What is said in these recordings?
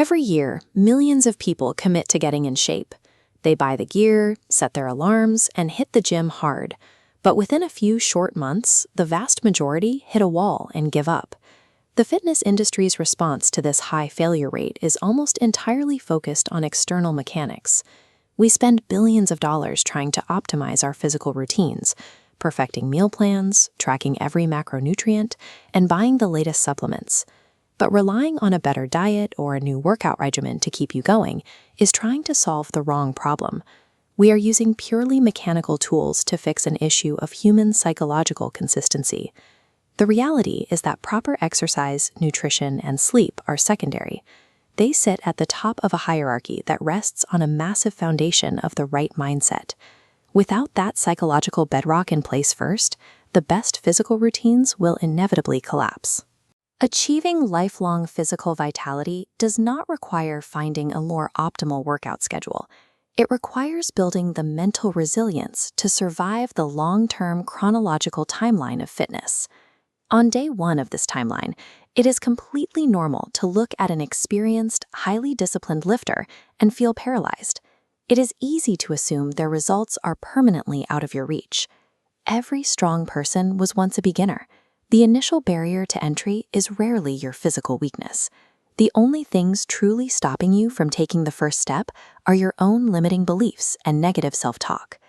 Every year, millions of people commit to getting in shape. They buy the gear, set their alarms, and hit the gym hard. But within a few short months, the vast majority hit a wall and give up. The fitness industry's response to this high failure rate is almost entirely focused on external mechanics. We spend billions of dollars trying to optimize our physical routines, perfecting meal plans, tracking every macronutrient, and buying the latest supplements. But relying on a better diet or a new workout regimen to keep you going is trying to solve the wrong problem. We are using purely mechanical tools to fix an issue of human psychological consistency. The reality is that proper exercise, nutrition, and sleep are secondary. They sit at the top of a hierarchy that rests on a massive foundation of the right mindset. Without that psychological bedrock in place first, the best physical routines will inevitably collapse. Achieving lifelong physical vitality does not require finding a more optimal workout schedule. It requires building the mental resilience to survive the long-term chronological timeline of fitness. On day one of this timeline, it is completely normal to look at an experienced, highly disciplined lifter and feel paralyzed. It is easy to assume their results are permanently out of your reach. Every strong person was once a beginner. The initial barrier to entry is rarely your physical weakness. The only things truly stopping you from taking the first step are your own limiting beliefs and negative self-talk.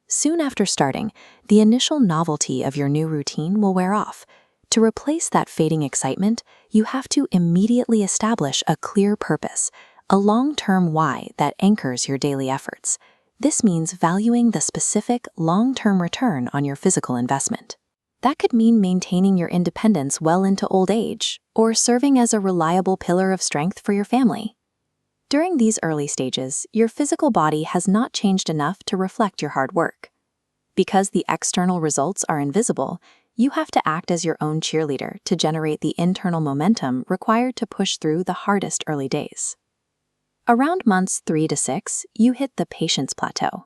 Soon after starting, the initial novelty of your new routine will wear off. To replace that fading excitement, you have to immediately establish a clear purpose, a long-term why that anchors your daily efforts. This means valuing the specific, long-term return on your physical investment. That could mean maintaining your independence well into old age, or serving as a reliable pillar of strength for your family. During these early stages, your physical body has not changed enough to reflect your hard work. Because the external results are invisible, you have to act as your own cheerleader to generate the internal momentum required to push through the hardest early days. Around months 3 to 6, you hit the patience plateau.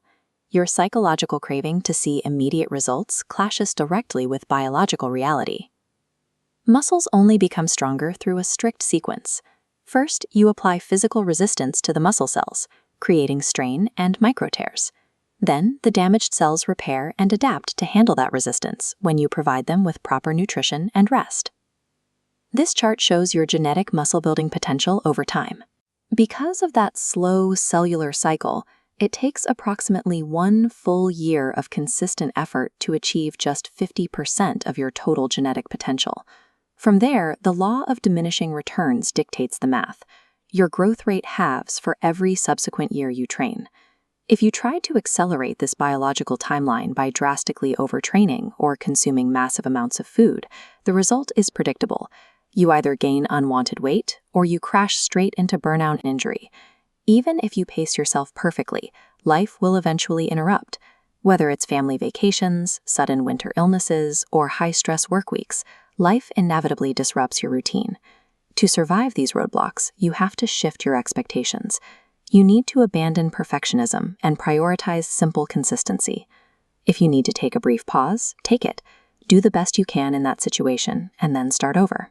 Your psychological craving to see immediate results clashes directly with biological reality. Muscles only become stronger through a strict sequence. First, you apply physical resistance to the muscle cells, creating strain and microtears. Then, the damaged cells repair and adapt to handle that resistance when you provide them with proper nutrition and rest. This chart shows your genetic muscle-building potential over time. Because of that slow cellular cycle, it takes approximately 1 full year of consistent effort to achieve just 50% of your total genetic potential. From there, the law of diminishing returns dictates the math. Your growth rate halves for every subsequent year you train. If you try to accelerate this biological timeline by drastically overtraining or consuming massive amounts of food, the result is predictable. You either gain unwanted weight or you crash straight into burnout and injury. Even if you pace yourself perfectly, life will eventually interrupt. Whether it's family vacations, sudden winter illnesses, or high-stress work weeks, life inevitably disrupts your routine. To survive these roadblocks, you have to shift your expectations. You need to abandon perfectionism and prioritize simple consistency. If you need to take a brief pause, take it. Do the best you can in that situation, and then start over.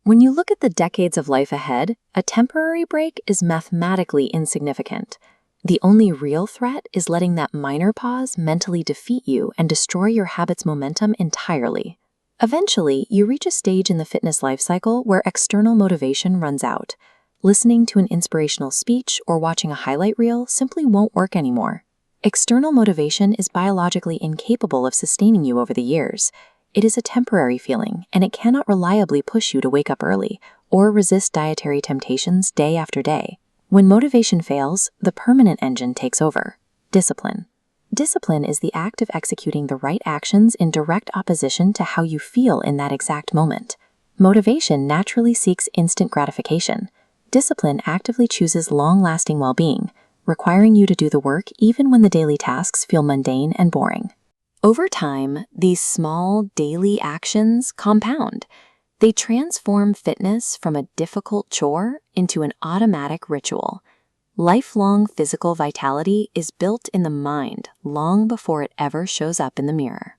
When you look at the decades of life ahead, a temporary break is mathematically insignificant. The only real threat is letting that minor pause mentally defeat you and destroy your habit's momentum entirely. Eventually, you reach a stage in the fitness life cycle where external motivation runs out. Listening to an inspirational speech or watching a highlight reel simply won't work anymore. External motivation is biologically incapable of sustaining you over the years. It is a temporary feeling, and it cannot reliably push you to wake up early or resist dietary temptations day after day. When motivation fails, the permanent engine takes over: discipline. Discipline is the act of executing the right actions in direct opposition to how you feel in that exact moment. Motivation naturally seeks instant gratification. Discipline actively chooses long-lasting well-being, requiring you to do the work even when the daily tasks feel mundane and boring. Over time, these small daily actions compound. They transform fitness from a difficult chore into an automatic ritual. Lifelong physical vitality is built in the mind long before it ever shows up in the mirror.